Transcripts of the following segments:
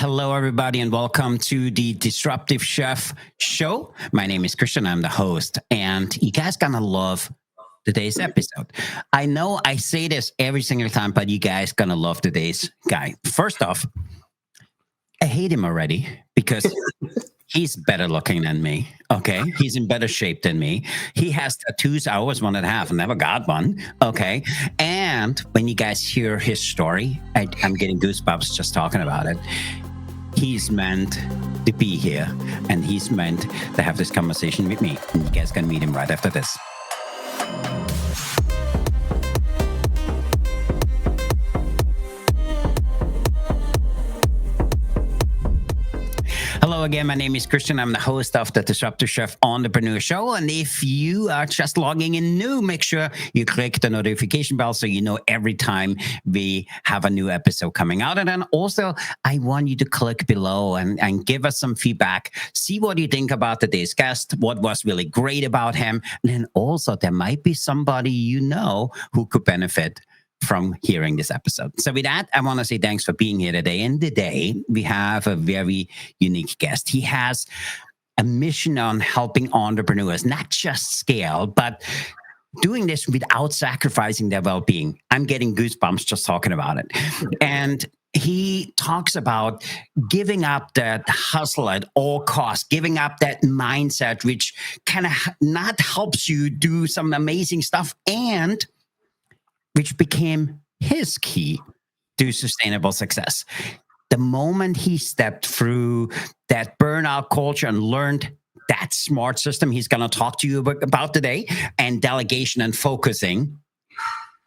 Hello, everybody, and welcome to the Disruptive Chef Show. My name is Christian. I'm the host, and you guys gonna love today's episode. I know I say this every single time, but you guys gonna love today's guy. First off, I hate him already because he's better looking than me. Okay. He's in better shape than me. He has tattoos. I always wanted to have, never got one. Okay. And when you guys hear his story, I'm getting goosebumps just talking about it. He's meant to be here and he's meant to have this conversation with me. And you guys can meet him right after this. Hello again, my name is Christian. I'm the host of the Disruptive Chef Entrepreneur Show. And if you are just logging in new, make sure you click the notification bell so you know every time we have a new episode coming out. And then also, I want you to click below and give us some feedback. See what you think about today's guest, what was really great about him. And then also, there might be somebody you know who could benefit from hearing this episode. So with that, I want to say thanks for being here today. And today we have a very unique guest. He has a mission on helping entrepreneurs, not just scale, but doing this without sacrificing their well-being. I'm getting goosebumps just talking about it. And he talks about giving up that hustle at all costs, giving up that mindset, which kind of not helps you do some amazing stuff, and which became his key to sustainable success. The moment he stepped through that burnout culture and learned that smart system he's going to talk to you about today, and delegation and focusing,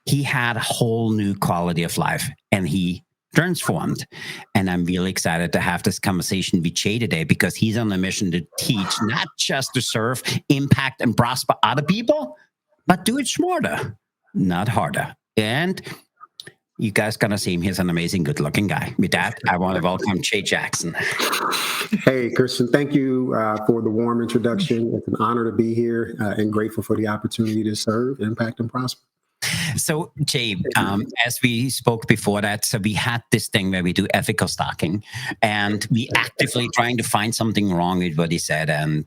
he had a whole new quality of life and he transformed. And I'm really excited to have this conversation with Jay today because he's on a mission to teach, not just to serve, impact, and prosper other people, but do it smarter, not harder. And you guys gonna see him. He's an amazing, good-looking guy. With that, I want to welcome Jay Jackson. Hey, Christian, thank you for the warm introduction. It's an honor to be here and grateful for the opportunity to serve, impact, and prosper. So, Jay, as we spoke before that, so we had this thing where we do ethical stalking, and we actively trying to find something wrong with what he said. And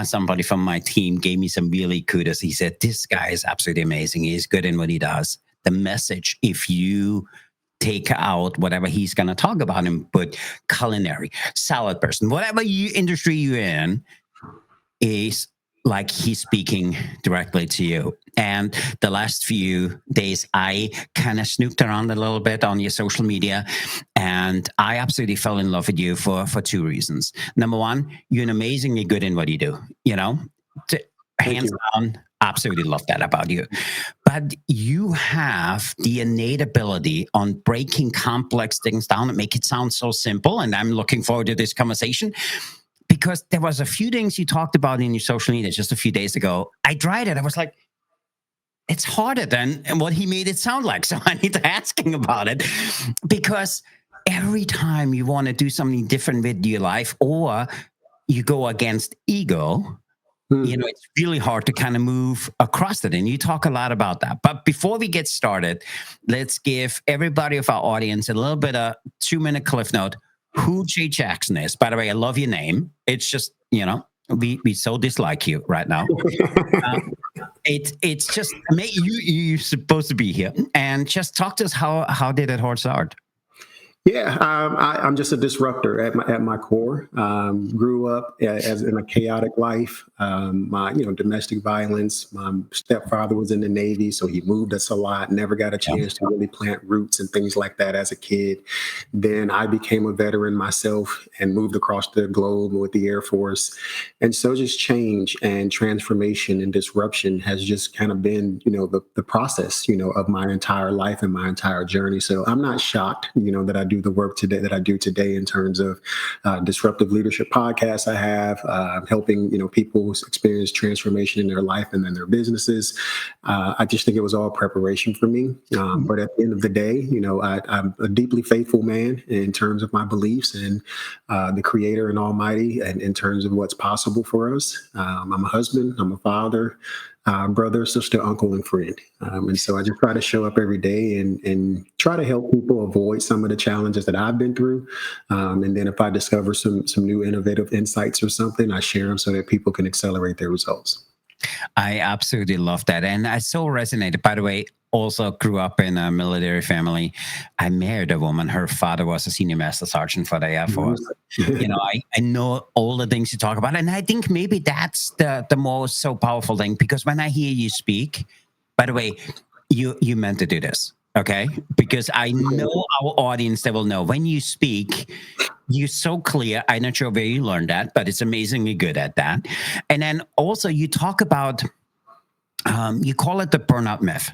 somebody from my team gave me some really kudos. He said, this guy is absolutely amazing. He's good in what he does. The message, if you take out whatever he's going to talk about and put culinary, salad person, whatever industry you're in, is like he's speaking directly to you. And the last few days, I kind of snooped around a little bit on your social media, and I absolutely fell in love with you for two reasons. Number one, you're amazingly good in what you do. You know, hands down, absolutely love that about you. But you have the innate ability on breaking complex things down and make it sound so simple. And I'm looking forward to this conversation, because there was a few things you talked about in your social media just a few days ago. I tried it. I was like, it's harder than what he made it sound like. So I need to ask him about it, because every time you want to do something different with your life or you go against ego, you know, it's really hard to kind of move across it. And you talk a lot about that. But before we get started, let's give everybody of our audience a little bit of 2-minute cliff note who Jay Jackson is. By the way, I love your name. It's just, you know, we so dislike you right now. It's just you're supposed to be here, and just talk to us. How did it all start? Yeah, I'm just a disruptor at my core. Grew up as in a chaotic life. My domestic violence. My stepfather was in the Navy, so he moved us a lot. Never got a chance to really plant roots and things like that as a kid. Then I became a veteran myself and moved across the globe with the Air Force. And so just change and transformation and disruption has just kind of been, the process, of my entire life and my entire journey. So I'm not shocked, that I do the work today that I do today in terms of disruptive leadership podcasts I have, helping people experience transformation in their life and in their businesses. I just think it was all preparation for me. But at the end of the day, I'm a deeply faithful man in terms of my beliefs and the Creator and Almighty, and in terms of what's possible for us. I'm a husband. I'm a father. brother, sister, uncle, and friend. And so I just try to show up every day and try to help people avoid some of the challenges that I've been through. And then if I discover some new innovative insights or something, I share them so that people can accelerate their results. I absolutely love that. And I so resonated. By the way, also grew up in a military family. I married a woman. Her father was a senior master sergeant for the Air Force. I know all the things you talk about. And I think maybe that's the most so powerful thing, because when I hear you speak, by the way, you meant to do this. Okay. Because I know our audience, they will know when you speak, you're so clear. I'm not sure where you learned that, but it's amazingly good at that. And then also you talk about, you call it the burnout myth,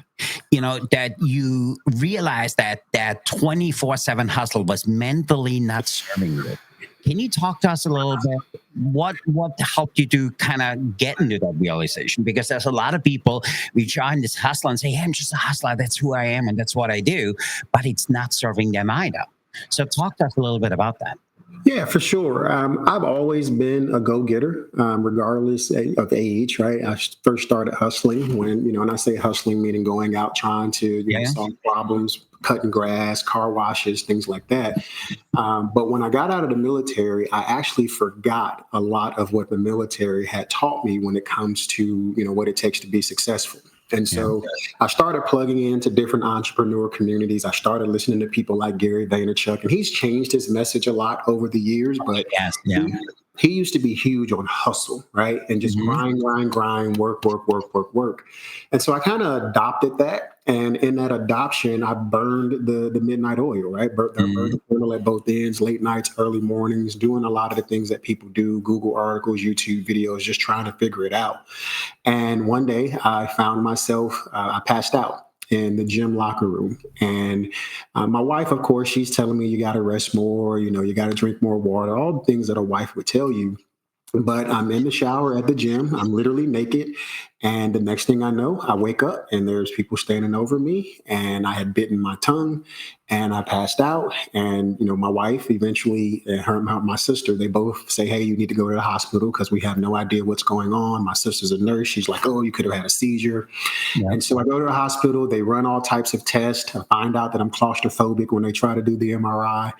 that you realize that 24/7 hustle was mentally not serving you. Can you talk to us a little bit? What helped you to kind of get into that realization? Because there's a lot of people, we try in this hustle and say, hey, I'm just a hustler. That's who I am and that's what I do. But it's not serving them either. So talk to us a little bit about that. Yeah, for sure. I've always been a go-getter, regardless of age, right? I first started hustling when, and I say hustling, meaning going out trying to solve problems, cutting grass, car washes, things like that. But when I got out of the military, I actually forgot a lot of what the military had taught me when it comes to, what it takes to be successful. And so I started plugging into different entrepreneur communities. I started listening to people like Gary Vaynerchuk, and he's changed his message a lot over the years, but he used to be huge on hustle, right? And just grind, work. And so I kind of adopted that. And in that adoption, I burned the midnight oil, right? I burned the candle at both ends, late nights, early mornings, doing a lot of the things that people do, Google articles, YouTube videos, just trying to figure it out. And one day I found myself, I passed out in the gym locker room. And my wife, of course, she's telling me you got to rest more, you got to drink more water, all the things that a wife would tell you. But I'm in the shower at the gym. I'm literally naked. And the next thing I know, I wake up and there's people standing over me, and I had bitten my tongue and I passed out. And, my wife eventually, and my sister, they both say, hey, you need to go to the hospital because we have no idea what's going on. My sister's a nurse. She's like, oh, you could have had a seizure. Yeah. And so I go to the hospital. They run all types of tests. I find out that I'm claustrophobic when they try to do the MRI.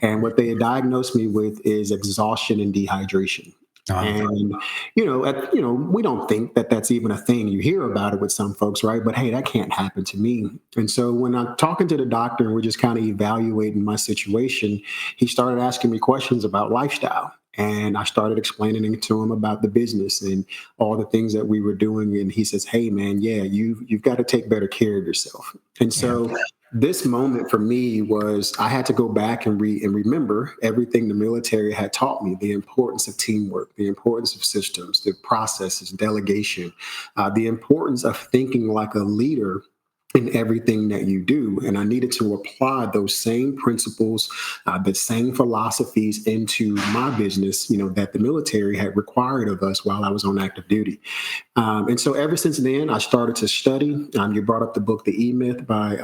And what they diagnosed me with is exhaustion and dehydration. And, we don't think that that's even a thing. You hear about it with some folks, right? But hey, that can't happen to me. And so when I'm talking to the doctor and we're just kind of evaluating my situation, he started asking me questions about lifestyle. And I started explaining to him about the business and all the things that we were doing. And he says, hey, man, you've got to take better care of yourself. And so this moment for me was I had to go back and remember everything the military had taught me, the importance of teamwork, the importance of systems, the processes, delegation, the importance of thinking like a leader in everything that you do. And I needed to apply those same principles, the same philosophies into my business, that the military had required of us while I was on active duty. And so ever since then, I started to study. You brought up the book, The E-Myth by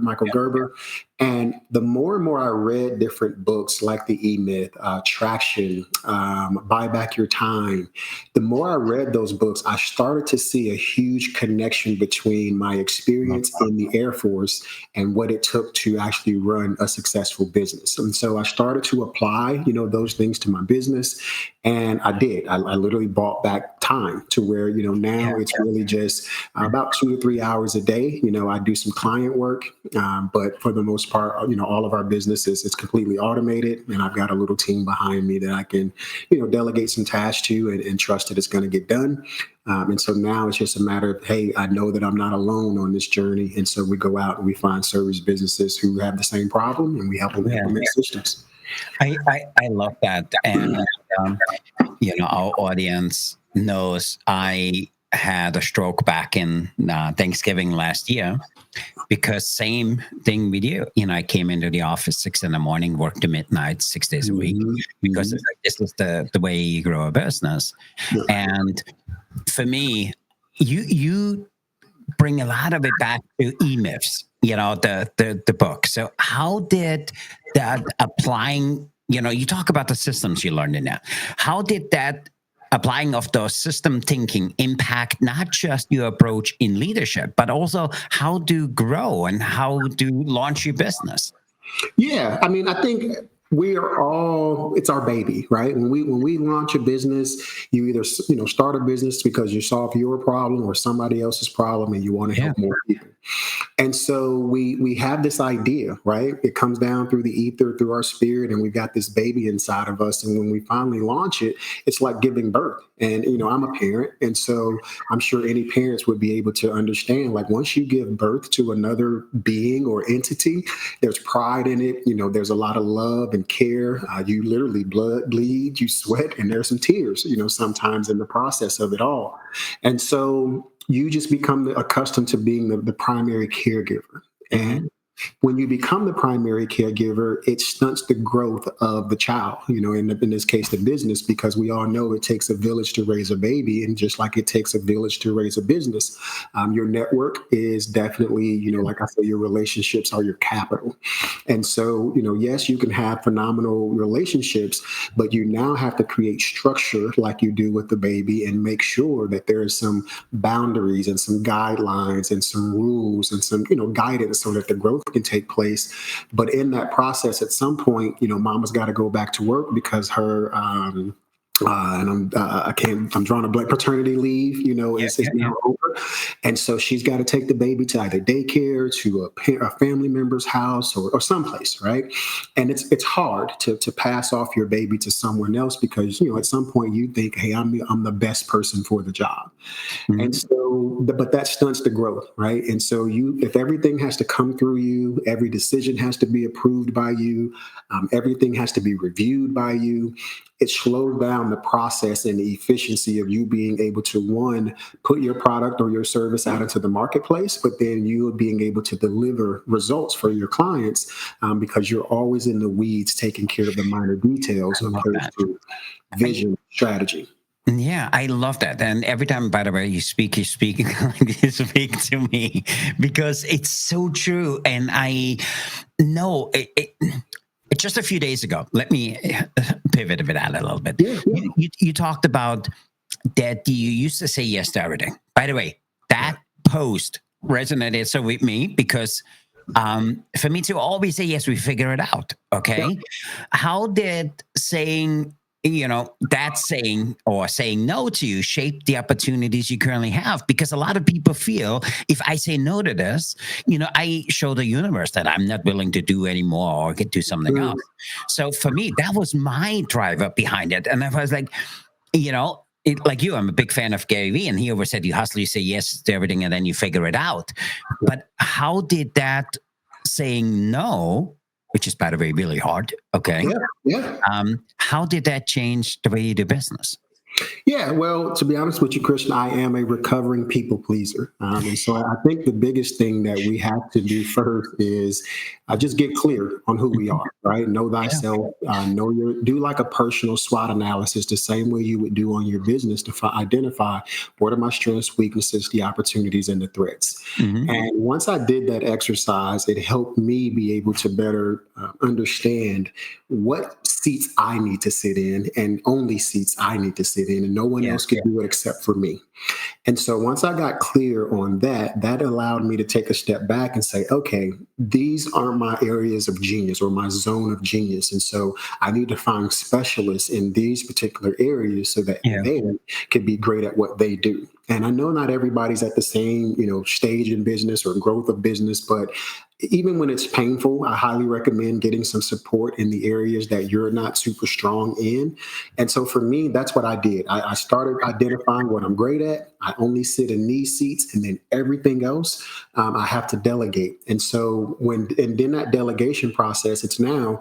Michael Gerber. And the more and more I read different books like The E-Myth, Traction, Buy Back Your Time, the more I read those books, I started to see a huge connection between my experience in the Air Force and what it took to actually run a successful business. And so I started to apply, those things to my business. And I did. I literally bought back time to where, now it's really just about 2 to 3 hours a day. I do some client work, but for the most part, all of our businesses, it's completely automated. And I've got a little team behind me that I can, delegate some tasks to and trust that it's going to get done. And so now it's just a matter of, hey, I know that I'm not alone on this journey. And so we go out and we find service businesses who have the same problem and we help them implement systems. I love that. And, our audience knows I had a stroke back in Thanksgiving last year because same thing with you. I came into the office 6 a.m, worked to midnight, 6 days a week, because it's like, this is the way you grow a business. Yeah. And for me, you bring a lot of it back to E-Myths, the book. So how did that applying, you talk about the systems you learned in there. How did that applying of those system thinking impact not just your approach in leadership, but also how to grow and how to launch your business? Yeah, I mean, I think we are all, it's our baby, right? When we launch a business, you either start a business because you solve your problem or somebody else's problem and you want to Yeah. help more people. And so we have this idea, right? It comes down through the ether, through our spirit, and we've got this baby inside of us. And when we finally launch it, it's like giving birth. And I'm a parent, and so I'm sure any parents would be able to understand. Like once you give birth to another being or entity, there's pride in it. There's a lot of love and care. You literally blood bleed, you sweat, and there's some tears. Sometimes in the process of it all. And so you just become accustomed to being the primary caregiver. And when you become the primary caregiver, it stunts the growth of the child, in this case, the business, because we all know it takes a village to raise a baby. And just like it takes a village to raise a business, your network is definitely, like I say, your relationships are your capital. And so, yes, you can have phenomenal relationships, but you now have to create structure like you do with the baby and make sure that there is some boundaries and some guidelines and some rules and some, guidance so that the growth can take place. But in that process, at some point, mama's got to go back to work because her I'm drawing a blank, paternity leave, is now over. And so she's got to take the baby to either daycare, to a family member's house or someplace, right? And it's hard to pass off your baby to someone else because, at some point you think, hey, I'm the best person for the job. Mm-hmm. And so, but that stunts the growth, right? And so if everything has to come through you, every decision has to be approved by you, everything has to be reviewed by you, it slows down the process and the efficiency of you being able to, one, put your product or your service out into the marketplace, but then you being able to deliver results for your clients because you're always in the weeds taking care of the minor details opposed to vision, strategy. Yeah, I love that. And every time, by the way, you speak like you speak to me because it's so true. And I know just a few days ago, let me pivot a little bit. Yeah. You talked about that you used to say yes to everything. By the way, that post resonated so with me because for me to always say yes, we figure it out. Okay. Yeah. How did saying or saying no to you shape the opportunities you currently have? Because a lot of people feel if I say no to this, I show the universe that I'm not willing to do anymore or get do something else. So for me, that was my driver behind it. And I was like, like you, I'm a big fan of Gary Vee, and he always said, you hustle, you say yes to everything, and then you figure it out. But how did that saying no, which is, by the way, really hard, okay? Yeah. How did that change the way you do business? Yeah, well, to be honest with you, Christian, I am a recovering people pleaser. And so I think the biggest thing that we have to do first is just get clear on who we are, right? Know thyself, do like a personal SWOT analysis, the same way you would do on your business to identify what are my strengths, weaknesses, the opportunities, and the threats. Mm-hmm. And once I did that exercise, it helped me be able to better understand what seats I need to sit in and only seats I need to sit in, and no one else could do it except for me. And so once I got clear on that, that allowed me to take a step back and say, okay, these are my areas of genius or my zone of genius. And so I need to find specialists in these particular areas so that they can be great at what they do. And I know not everybody's at the same, stage in business or growth of business, but even when it's painful, I highly recommend getting some support in the areas that you're not super strong in. And so for me, that's what I did. I started identifying what I'm great at. I only sit in these seats, and then everything else I have to delegate. And so then that delegation process, it's now,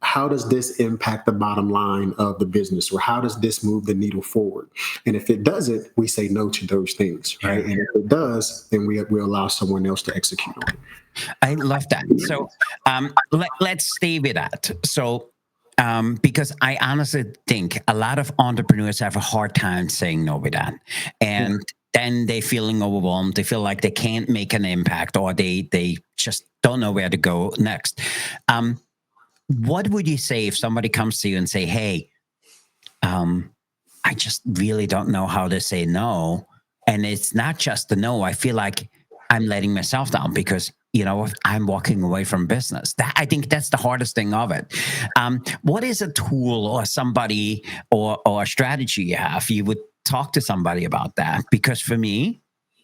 how does this impact the bottom line of the business, or how does this move the needle forward? And if it doesn't, we say no to those things, right? And if it does, then we allow someone else to execute on it. I love that. So let's stay with that. So because I honestly think a lot of entrepreneurs have a hard time saying no with that. And then they're feeling overwhelmed. They feel like they can't make an impact, or they just don't know where to go next. What would you say if somebody comes to you and say, hey, I just really don't know how to say no. And it's not just the no. I feel like I'm letting myself down because, I'm walking away from business. I think that's the hardest thing of it. What is a tool or somebody or a strategy you have? You would talk to somebody about that, because for me,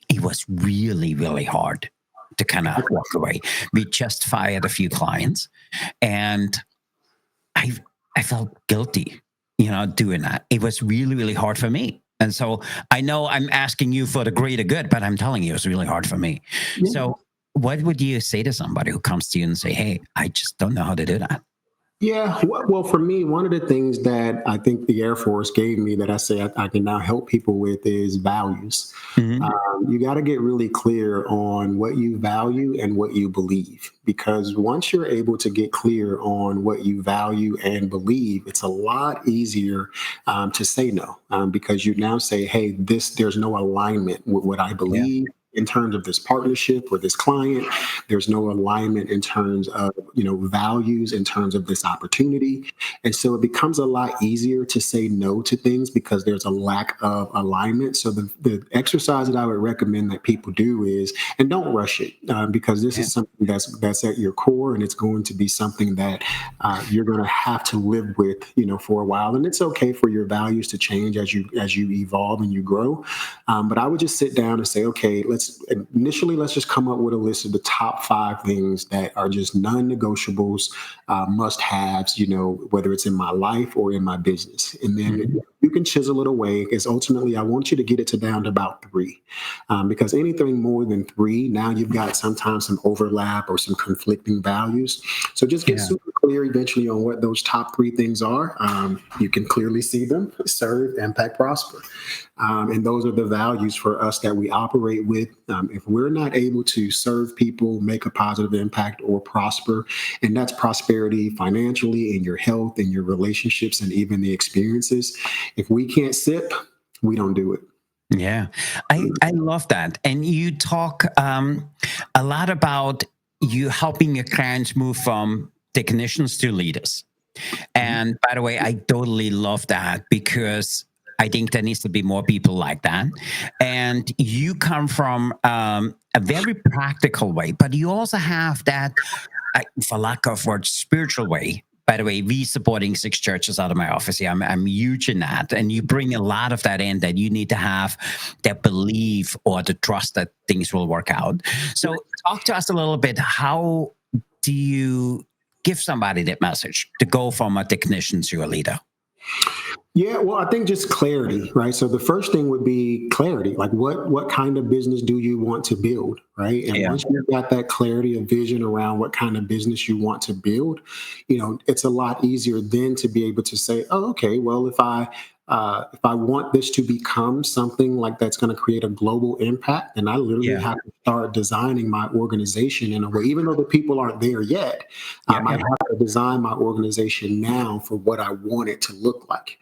it was really, really hard to kind of walk away. We just fired a few clients, and I I felt guilty, doing that. It was really, really hard for me. And so I know I'm asking you for the greater good, but I'm telling you, it was really hard for me. Yeah. So what would you say to somebody who comes to you and say, hey, I just don't know how to do that? Yeah, well, for me, one of the things that I think the Air Force gave me that I say I can now help people with is values. Hmm. You got to get really clear on what you value and what you believe, because once you're able to get clear on what you value and believe, it's a lot easier to say no, because you now say, hey, there's no alignment with what I Yeah. believe in terms of this partnership or this client. There's no alignment in terms of values, in terms of this opportunity. And so it becomes a lot easier to say no to things because there's a lack of alignment. So the exercise that I would recommend that people do is, and don't rush it, because this Yeah. is something that's at your core, and it's going to be something that you're going to have to live with for a while. And it's okay for your values to change as you evolve and you grow. But I would just sit down and say, okay, let's just come up with a list of the top 5 things that are just non-negotiables, must-haves, whether it's in my life or in my business. And then Mhm. you can chisel it away, because ultimately I want you to get it down to about 3. Because anything more than 3, now you've got sometimes some overlap or some conflicting values. So just get Yeah. super clear eventually on what those top 3 things are. You can clearly see them: serve, impact, prosper. And those are the values for us that we operate with. If we're not able to serve people, make a positive impact, or prosper, and that's prosperity financially, in your health, in your relationships, and even the experiences, if we can't sip, we don't do it. Yeah, I love that. And you talk a lot about you helping your clients move from technicians to leaders. And by the way, I totally love that, because I think there needs to be more people like that. And you come from a very practical way, but you also have that, for lack of words, spiritual way. By the way, we supporting 6 churches out of my office here. I'm huge in that. And you bring a lot of that in, that you need to have that belief or the trust that things will work out. So talk to us a little bit. How do you give somebody that message to go from a technician to a leader? Yeah, well, I think just clarity, right? So the first thing would be clarity. Like, what kind of business do you want to build, right? And Yeah. once you've got that clarity of vision around what kind of business you want to build, it's a lot easier then to be able to say, oh, okay, well, if I want this to become something like that's going to create a global impact, then I literally Yeah. have to start designing my organization in a way, even though the people aren't there yet. Yeah. I Yeah. have to design my organization now for what I want it to look like.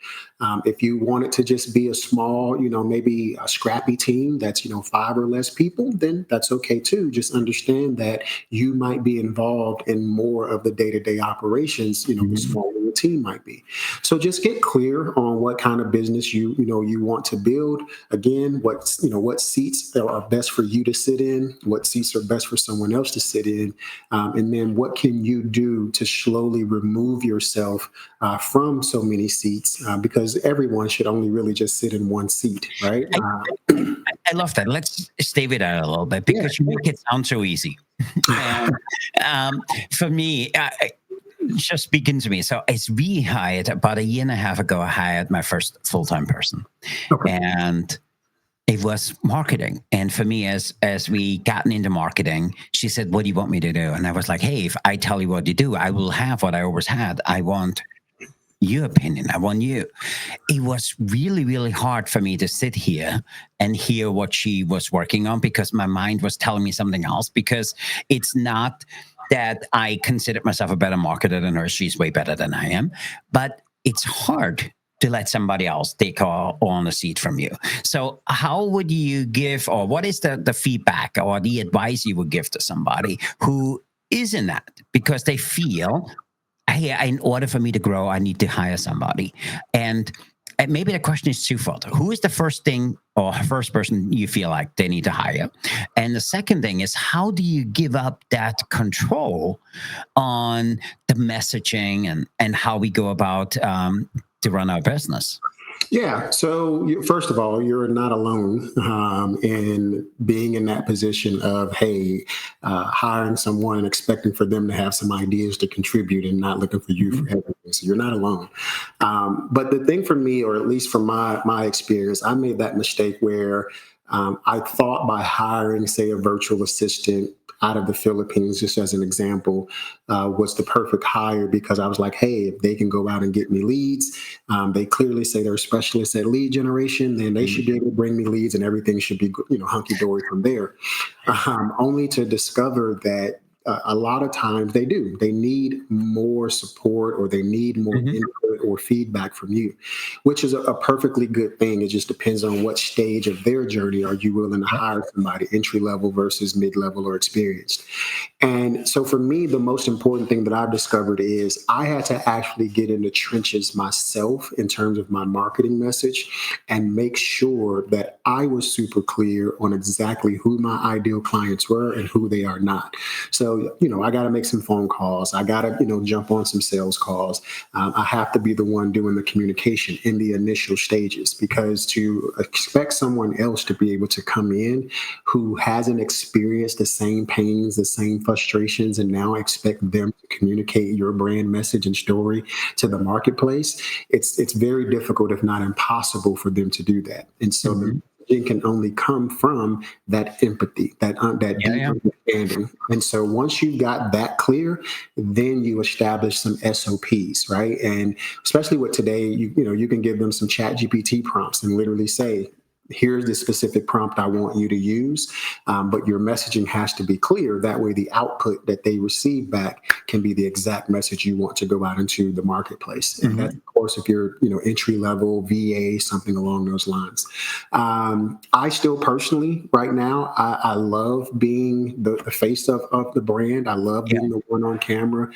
If you want it to just be a small, maybe a scrappy team that's, 5 or less people, then that's okay too. Just understand that you might be involved in more of the day-to-day operations, the Mhm. smaller the team might be. So just get clear on what kind of business you want to build. Again, what seats are best for you to sit in, what seats are best for someone else to sit in, and then what can you do to slowly remove yourself from so many seats, because everyone should only really just sit in one seat, right? I, I love that. Let's stay with that a little bit, Yeah, because you make it sound so easy. And for me, just speaking to me. So as we hired about a year and a half ago, I hired my first full-time person, okay. and it was marketing. And for me, as we gotten into marketing, she said, "What do you want me to do?" And I was like, "Hey, if I tell you what to do, I will have what I always had. I want your opinion. I want you." It was really, really hard for me to sit here and hear what she was working on, because my mind was telling me something else. Because it's not that I considered myself a better marketer than her. She's way better than I am. But it's hard to let somebody else take on a seat from you. So how would you give, or what is the feedback or the advice you would give to somebody who is in that, because they feel, hey, in order for me to grow, I need to hire somebody. And maybe the question is twofold. Who is the first thing or first person you feel like they need to hire? And the second thing is, how do you give up that control on the messaging and how we go about to run our business? Yeah. So, first of all, you're not alone in being in that position of, hey, hiring someone and expecting for them to have some ideas to contribute and not looking for you for everything. So, you're not alone. But the thing for me, or at least from my experience, I made that mistake where I thought by hiring, say, a virtual assistant out of the Philippines, just as an example, was the perfect hire because I was like, hey, if they can go out and get me leads, they clearly say they're specialists at lead generation, then they should be able to bring me leads and everything should be, hunky-dory from there. Only to discover that a lot of times they do. They need more support or they need more input or feedback from you, which is a perfectly good thing. It just depends on what stage of their journey are you willing to hire somebody, entry level versus mid-level or experienced. And so for me, the most important thing that I've discovered is I had to actually get in the trenches myself in terms of my marketing message and make sure that I was super clear on exactly who my ideal clients were and who they are not. So, I got to make some phone calls. I got to, jump on some sales calls. I have to be the one doing the communication in the initial stages, because to expect someone else to be able to come in who hasn't experienced the same pains, the same frustrations, and now expect them to communicate your brand message and story to the marketplace, it's very difficult, if not impossible, for them to do that. And so it can only come from that empathy, that deep understanding. And so once you've got that clear, then you establish some SOPs, right? And especially with today, you can give them some chat GPT prompts and literally say, here's the specific prompt I want you to use, but your messaging has to be clear. That way the output that they receive back can be the exact message you want to go out into the marketplace. And that's, of course, if you're, entry level, VA, something along those lines. I still personally, right now, I love being the face of the brand. I love being the one on camera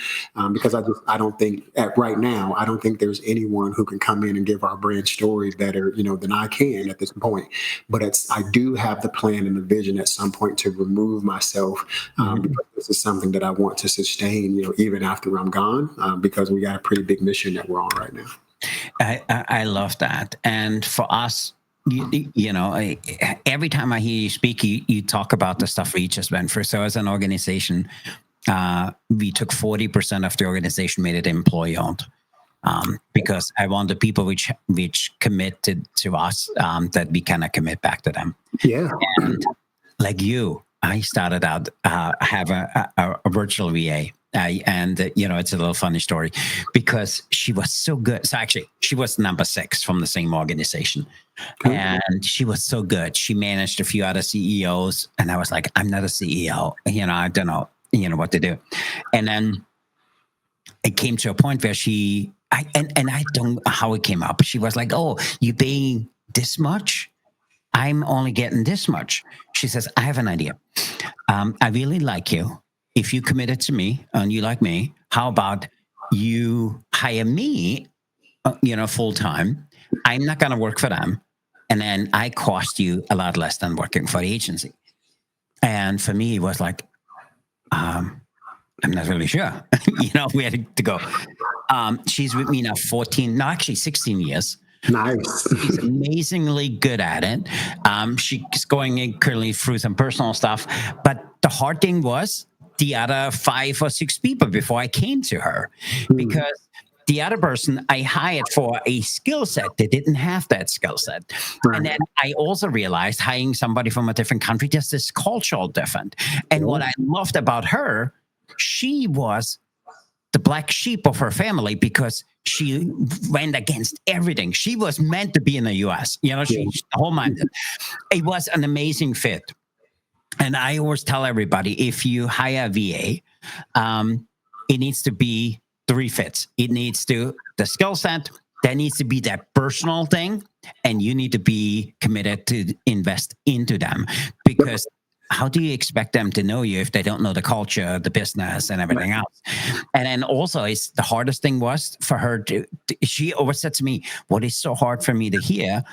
because I don't think right now, I don't think there's anyone who can come in and give our brand story better, than I can at this point. But I do have the plan and the vision at some point to remove myself because this is something that I want to sustain, even after I'm gone, because we got a pretty big mission that we're on right now. I love that. And for us, every time I hear you speak, you talk about the stuff we just went through. So as an organization, we took 40% of the organization, made it employee owned. Because I want the people which committed to us that we cannot commit back to them. Yeah. And like you, I started out have a virtual VA. It's a little funny story because she was so good. So actually, she was number 6 from the same organization. And she was so good. She managed a few other CEOs. And I was like, I'm not a CEO. I don't know, what to do. And then it came to a point where I don't know how it came up. She was like, oh, you paying this much? I'm only getting this much. She says, I have an idea. I really like you. If you committed to me and you like me, how about you hire me, full time? I'm not going to work for them. And then I cost you a lot less than working for the agency. And for me, it was like, I'm not really sure, where to go. She's with me now 16 years. Nice. She's amazingly good at it. She's going currently through some personal stuff. But the hard thing was the other 5 or 6 people before I came to her, because the other person I hired for a skill set, they didn't have that skill set. Right. And then I also realized hiring somebody from a different country, just is cultural different. And what I loved about her, she was the black sheep of her family because she went against everything. She was meant to be in the US. The whole mind. It was an amazing fit. And I always tell everybody, if you hire a VA, it needs to be 3 fits. It needs to, the skill set, there needs to be that personal thing, and you need to be committed to invest into them, because how do you expect them to know you if they don't know the culture, the business, and everything else? And then also, it's the hardest thing was for her she always said to me, what is so hard for me to hear,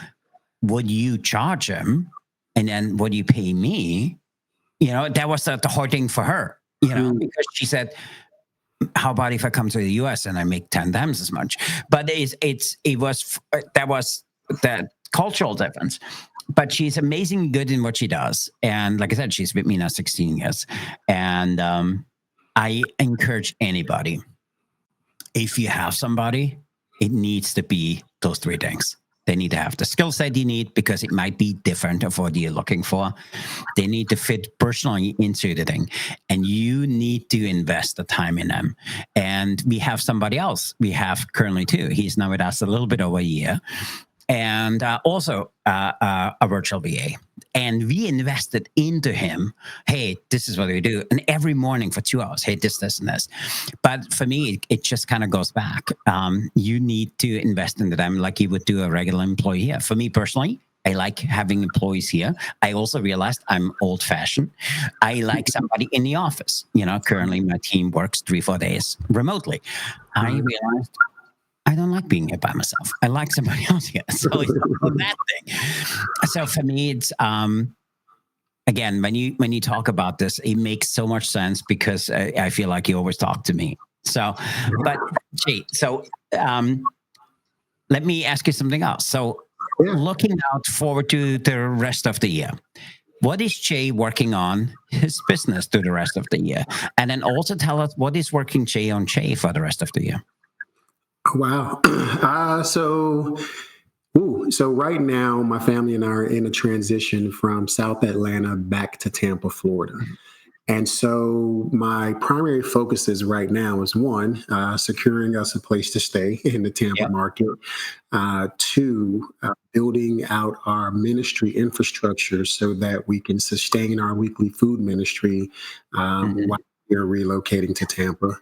would you charge him? And then would you pay me? That was the hard thing for her, because she said, how about if I come to the US and I make 10 times as much? But that was the cultural difference. But she's amazingly good in what she does. And like I said, she's with me now 16 years. And I encourage anybody, if you have somebody, it needs to be those three things. They need to have the skill set you need, because it might be different of what you're looking for. They need to fit personally into the thing. And you need to invest the time in them. And we have somebody else. We have currently too. He's now with us a little bit over a year. And also a virtual VA. And we invested into him. Hey, this is what we do. And every morning for 2 hours, hey, this, and this. But for me, it just kind of goes back. You need to invest into them like you would do a regular employee here. For me personally, I like having employees here. I also realized I'm old fashioned. I like somebody in the office. Currently my team works 3-4 days remotely. I realized I don't like being here by myself. I like somebody else here. So it's not that thing. So for me, it's again, when you talk about this, it makes so much sense, because I feel like you always talk to me. So, but Jay, let me ask you something else. So, looking out forward to the rest of the year, what is Jay working on his business to the rest of the year? And then also tell us what is working Jay on Jay for the rest of the year. Wow. So right now, my family and I are in a transition from South Atlanta back to Tampa, Florida. And so my primary focuses right now is one, securing us a place to stay in the Tampa market. Two, building out our ministry infrastructure so that we can sustain our weekly food ministry while we're relocating to Tampa.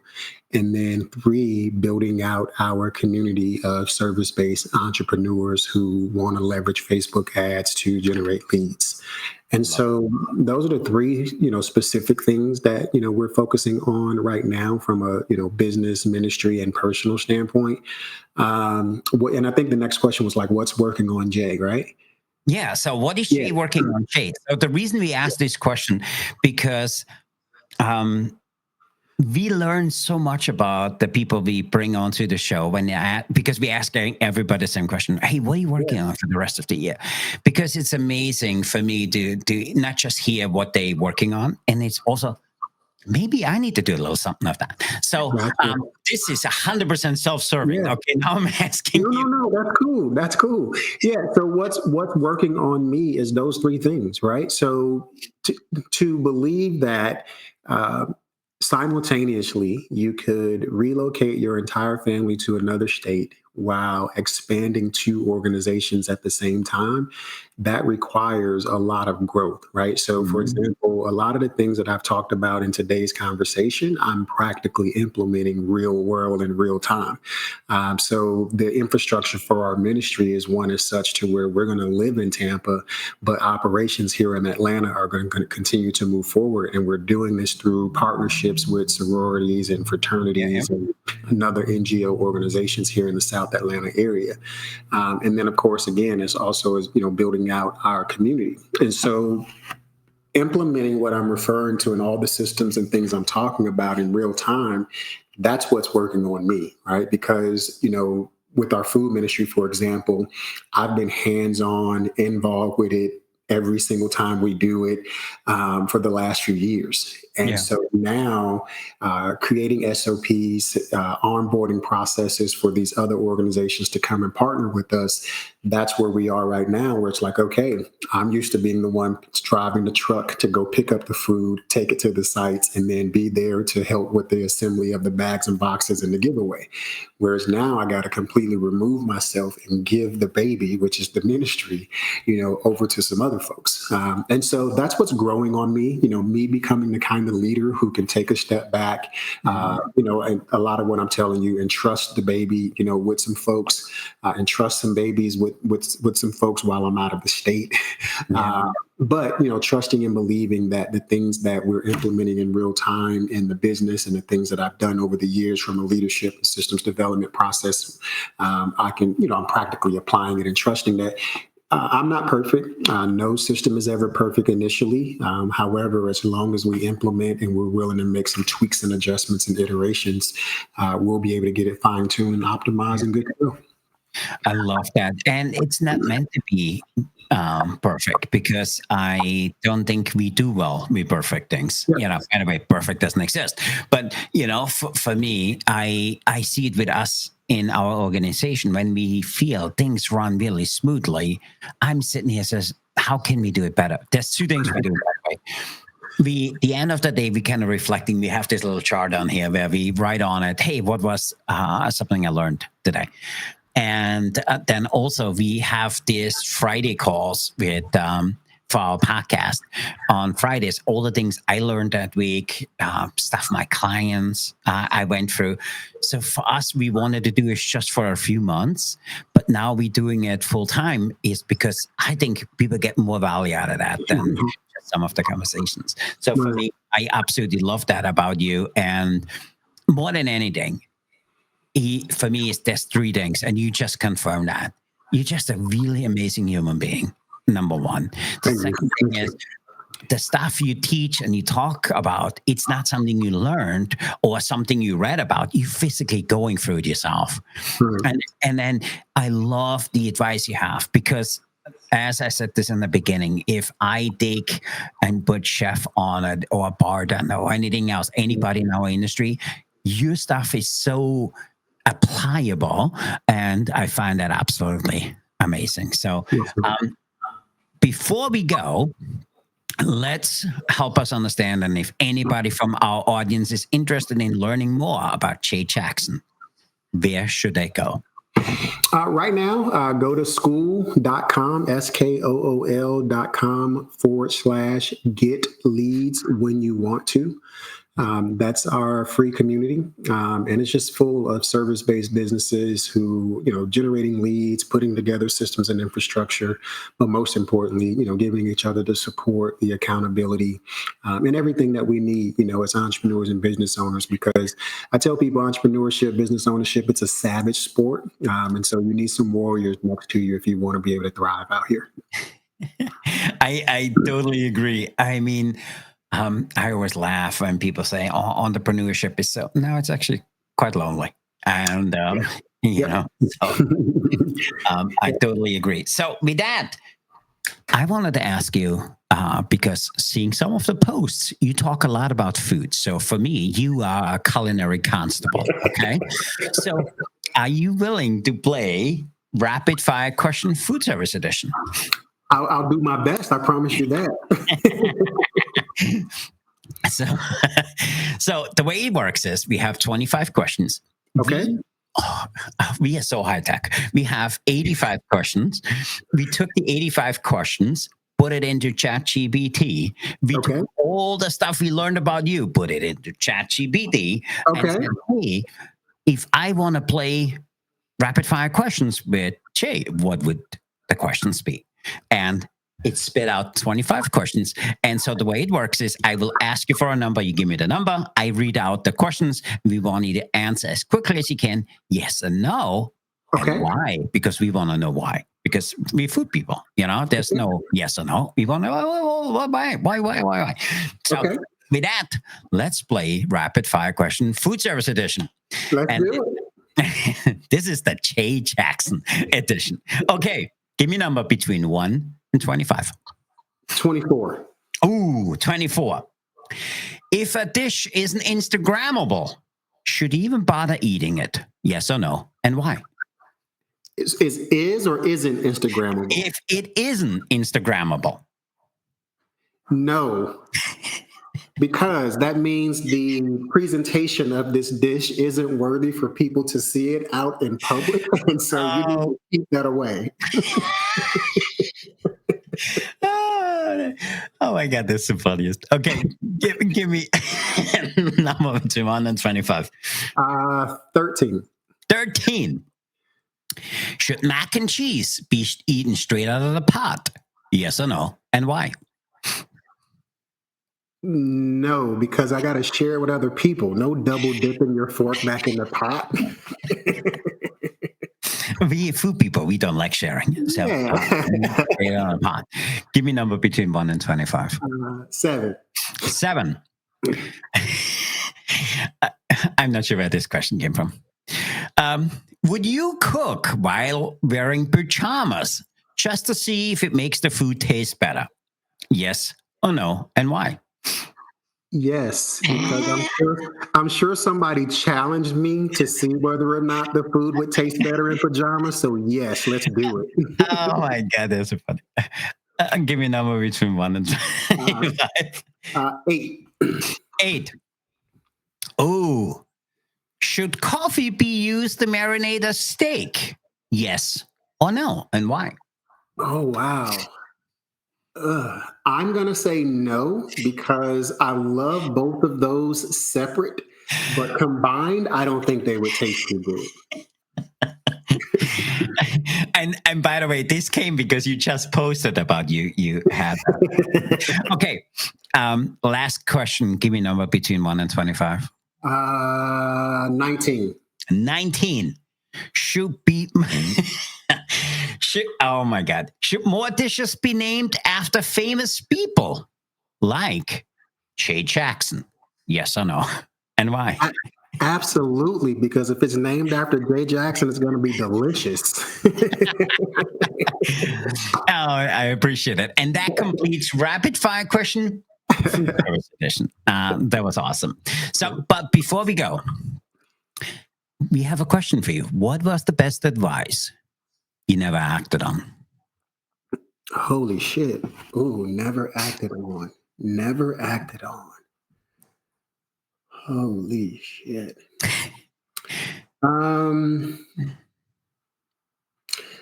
And then three, building out our community of service-based entrepreneurs who want to leverage Facebook ads to generate leads. And so those are the three, specific things that, we're focusing on right now from a, business, ministry, and personal standpoint. And I think the next question was like, what's working on Jay, right? Yeah. So what is Jay working on, Jay? So the reason we asked this question, because we learn so much about the people we bring onto the show because we ask everybody the same question. Hey, what are you working on for the rest of the year? Because it's amazing for me to not just hear what they're working on, and it's also maybe I need to do a little something of that. So this is 100% self-serving. Yeah. Okay, now I'm asking you. No, that's cool. Yeah. So what's working on me is those three things, right? So to believe that. Simultaneously, you could relocate your entire family to another state while expanding two organizations at the same time. That requires a lot of growth, right? So, for example, a lot of the things that I've talked about in today's conversation, I'm practically implementing real world in real time. So the infrastructure for our ministry is one as such to where we're going to live in Tampa, but operations here in Atlanta are going to continue to move forward. And we're doing this through partnerships with sororities and fraternities and other NGO organizations here in the South Atlanta area. And then, of course, again, it's also, building out our community. And so implementing what I'm referring to and all the systems and things I'm talking about in real time, that's what's working on me, right? Because, with our food ministry, for example, I've been hands-on involved with it every single time we do it for the last few years. And so now creating SOPs, onboarding processes for these other organizations to come and partner with us, that's where we are right now, where it's like, okay, I'm used to being the one driving the truck to go pick up the food, take it to the sites, and then be there to help with the assembly of the bags and boxes and the giveaway. Whereas now I got to completely remove myself and give the baby, which is the ministry, over to some other folks. And so that's what's growing on me, me becoming the kind find the leader who can take a step back, and a lot of what I'm telling you, and trust the baby, with some folks, and trust some babies with some folks while I'm out of the state. But trusting and believing that the things that we're implementing in real time in the business and the things that I've done over the years from a leadership and systems development process, I'm practically applying it and trusting that I'm not perfect. No system is ever perfect initially. However, as long as we implement and we're willing to make some tweaks and adjustments and iterations, we'll be able to get it fine-tuned and optimized and good to go. I love that. And it's not meant to be perfect, because I don't think we do well with perfect things. Anyway, perfect doesn't exist. But, for me, I see it with us in our organization. When we feel things run really smoothly, I'm sitting here says, how can we do it better? There's two things we do that way. The end of the day, we kind of reflecting. We have this little chart on here where we write on it, hey, what was something I learned today? And then also we have this Friday calls with for our podcast on Fridays, all the things I learned that week, stuff my clients I went through. So for us, we wanted to do it just for a few months, but now we're doing it full time, is because I think people get more value out of that than some of the conversations. So for me, I absolutely love that about you. And more than anything, for me, there's three things, and you just confirm that. You're just a really amazing human being, number one. The second thing is, the stuff you teach and you talk about, it's not something you learned or something you read about. You physically going through it yourself. And then I love the advice you have, because as I said this in the beginning, if I dig and put chef on it or bartender or anything else, anybody in our industry, your stuff is so applicable, and I find that absolutely amazing. So before we go, let's help us understand, and if anybody from our audience is interested in learning more about Jay Jackson, where should they go? Right now, go to school.com, SKOOL.com/get leads when you want to. That's our free community. And it's just full of service-based businesses who, generating leads, putting together systems and infrastructure, but most importantly, giving each other the support, the accountability, and everything that we need, as entrepreneurs and business owners. Because I tell people entrepreneurship, business ownership, it's a savage sport. And so you need some warriors next to you if you want to be able to thrive out here. I totally agree. I mean, I always laugh when people say, entrepreneurship is so. No, it's actually quite lonely. And, I totally agree. So with that, I wanted to ask you, because seeing some of the posts, you talk a lot about food. So for me, you are a culinary constable. Okay. So are you willing to play rapid fire question food service edition? I'll do my best. I promise you that. So the way it works is we have 25 questions. Okay. We are so high tech. We have 85 questions. We took the 85 questions, put it into ChatGPT. We took all the stuff we learned about you, put it into ChatGPT, and said, hey, if I want to play rapid fire questions with Jay, what would the questions be? And it spit out 25 questions. And so the way it works is I will ask you for a number. You give me the number. I read out the questions. We want you to answer as quickly as you can. Yes and no. Okay. And why? Because we want to know why. Because we're food people. There's no yes or no. We want to know why. So with that, let's play rapid fire question food service edition. Let's do it. This is the Jay Jackson edition. Okay. Give me a number between 1 and 25. 24. Ooh, 24. If a dish isn't Instagrammable, should you even bother eating it? Yes or no? And why? Is or isn't Instagrammable? If it isn't Instagrammable. No. Because that means the presentation of this dish isn't worthy for people to see it out in public. And so you need to keep that away. Oh my God, that's the funniest. Okay, Give me number between 1 and 25. 13. 13. Should mac and cheese be eaten straight out of the pot? Yes or no? And why? No, because I got to share with other people. No double dipping your fork back in the pot. We food people, we don't like sharing. So Yeah. straight out of the pot. Give me number between 1 and 25. 7. 7. I'm not sure where this question came from. Would you cook while wearing pajamas just to see if it makes the food taste better? Yes or no? And why? Yes, because I'm sure somebody challenged me to see whether or not the food would taste better in pajamas. So yes, let's do it. Oh my God, that's so funny. Give me a number between 1 and 25. 8. 8. Oh, should coffee be used to marinate a steak? Yes or no? And why? Oh wow. I'm gonna say no because I love both of those separate, but combined, I don't think they would taste too good. And by the way, this came because you just posted about you had that. Okay. Last question. Give me a number between 1 and 25. 19. 19. Should be oh my God. Should more dishes be named after famous people like Jay Jackson? Yes or no? And why? Absolutely, because if it's named after Jay Jackson, it's going to be delicious. Oh, I appreciate it. And that completes rapid fire question food service edition. That was awesome. So, but before we go, we have a question for you. What was the best advice you never acted on? Holy shit. Ooh, never acted on. Never acted on. Holy shit.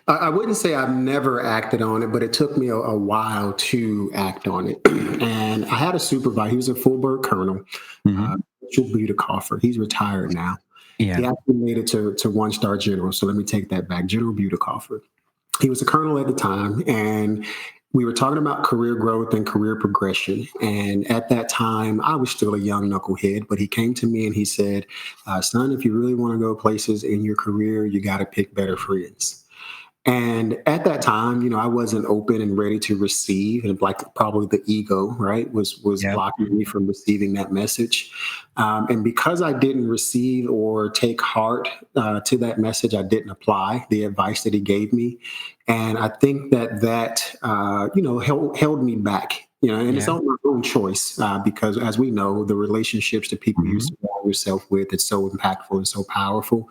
I wouldn't say I've never acted on it, but it took me a while to act on it. And I had a supervisor. He was a full-bird colonel, Butekoffer. He's retired now. Yeah. He actually made it to one-star general. So let me take that back. General Butekoffer. He was a colonel at the time, and we were talking about career growth and career progression. And at that time, I was still a young knucklehead, but he came to me and he said, son, if you really want to go places in your career, you got to pick better friends. And at that time, I wasn't open and ready to receive, and like probably the ego, right, was blocking me from receiving that message. And because I didn't receive or take heart to that message, I didn't apply the advice that he gave me. And I think that held me back. And it's on my own choice because, as we know, the relationships that people you surround yourself with, it's so impactful and so powerful.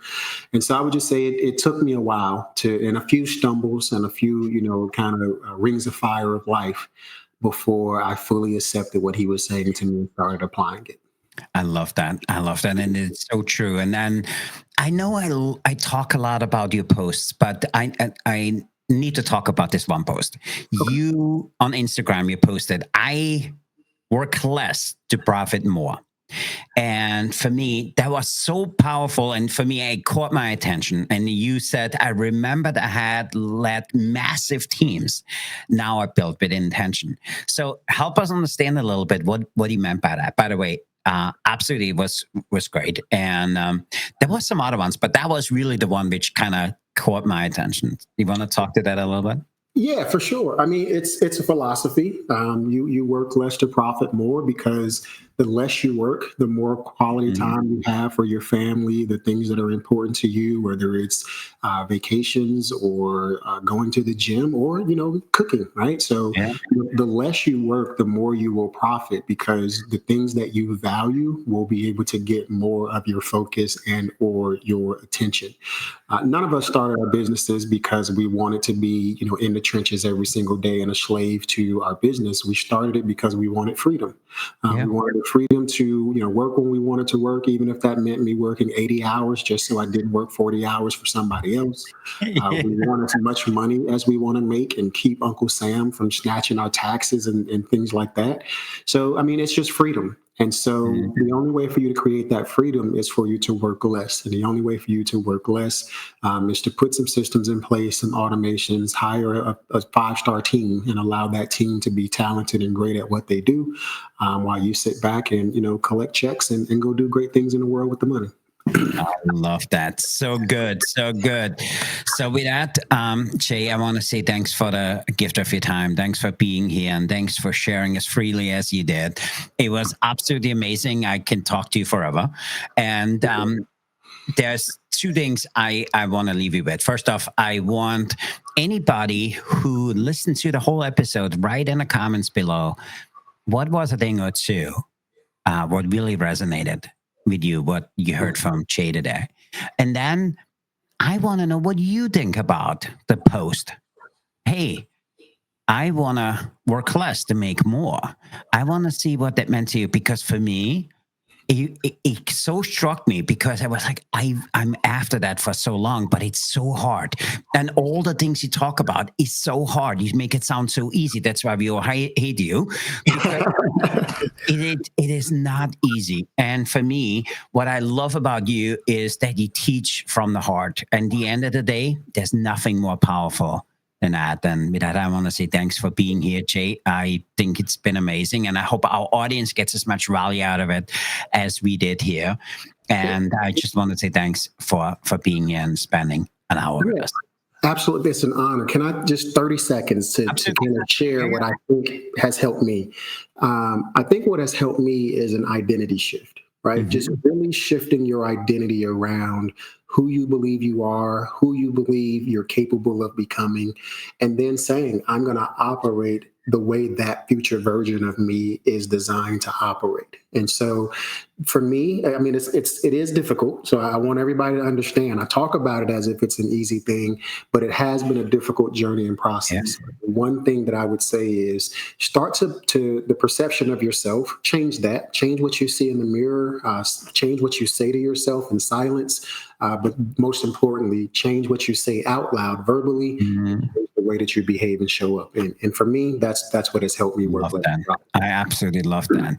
And so I would just say it took me a while and a few stumbles and a few, kind of rings of fire of life before I fully accepted what he was saying to me and started applying it. I love that. And it's so true. And then I know I talk a lot about your posts, but I need to talk about this one post. Okay. You on Instagram, you posted, I work less to profit more. And for me, that was so powerful. And for me, it caught my attention. And you said, I remembered I had led massive teams. Now I built with intention. So help us understand a little bit what he meant by that. By the way, absolutely was great. And there was some other ones, but that was really the one which kind of caught my attention. You want to talk to that a little bit? Yeah, for sure. I mean, it's a philosophy. You work less to profit more because the less you work, the more quality time you have for your family, the things that are important to you, whether it's vacations or going to the gym or, cooking, right? So the less you work, the more you will profit because the things that you value will be able to get more of your focus and or your attention. None of us started our businesses because we wanted to be, in the trenches every single day and a slave to our business. We started it because we wanted freedom. We wanted to freedom to, work when we wanted to work, even if that meant me working 80 hours just so I didn't work 40 hours for somebody else. We want as much money as we want to make and keep Uncle Sam from snatching our taxes and things like that. So, I mean, it's just freedom. And so the only way for you to create that freedom is for you to work less. And the only way for you to work less is to put some systems in place, some automations, hire a 5-star team and allow that team to be talented and great at what they do while you sit back and, collect checks and go do great things in the world with the money. I love that. So good. So good. So with that, Jay, I want to say thanks for the gift of your time. Thanks for being here and thanks for sharing as freely as you did. It was absolutely amazing. I can talk to you forever. And there's two things I want to leave you with. First off, I want anybody who listens to the whole episode, write in the comments below, what was a thing or two what really resonated with you, what you heard from Jay today. And then I want to know what you think about the post. Hey, I want to work less to make more. I want to see what that meant to you, because for me, it so struck me because I was like, I'm after that for so long, but it's so hard. And all the things you talk about is so hard. You make it sound so easy. That's why we all hate you. It is not easy. And for me, what I love about you is that you teach from the heart. And at the end of the day, there's nothing more powerful than that. And with that, I want to say thanks for being here, Jay. I think it's been amazing. And I hope our audience gets as much value out of it as we did here. And I just want to say thanks for being here and spending an hour with us. Absolutely. It's an honor. Can I just 30 seconds to kind of share what I think has helped me? I think what has helped me is an identity shift, right? Mm-hmm. Just really shifting your identity around who you believe you are, who you believe you're capable of becoming, and then saying, I'm going to operate the way that future version of me is designed to operate. And so for me, I mean, it is difficult. So I want everybody to understand. I talk about it as if it's an easy thing, but it has been a difficult journey and process. Yeah. One thing that I would say is start to the perception of yourself, change that, change what you see in the mirror, change what you say to yourself in silence. But most importantly, change what you say out loud verbally, the way that you behave and show up. And for me, that's what has helped me work with that. I absolutely love that.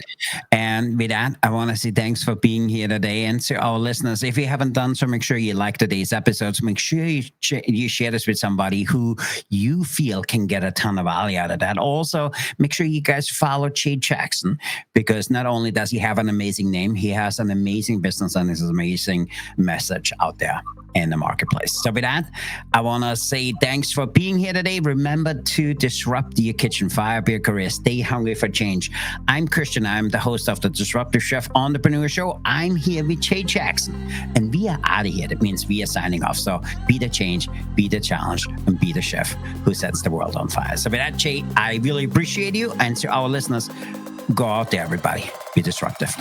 And with that, I want to say thanks for being here today. And to our listeners, if you haven't done so, make sure you like today's episodes. Make sure you share this with somebody who you feel can get a ton of value out of that. Also, make sure you guys follow Jay Jackson, because not only does he have an amazing name, he has an amazing business and this amazing message out there in the marketplace. So with that, I want to say thanks for being here today. Remember to disrupt your kitchen, fire up your career, stay hungry for change. I'm Christian. I'm the host of the Disruptive Chef Entrepreneur Show. I'm here with Jay Jackson, and we are out of here. That means we are signing off. So be the change, be the challenge, and be the chef who sets the world on fire. So with that, Jay, I really appreciate you. And to our listeners, go out there, everybody. Be disruptive.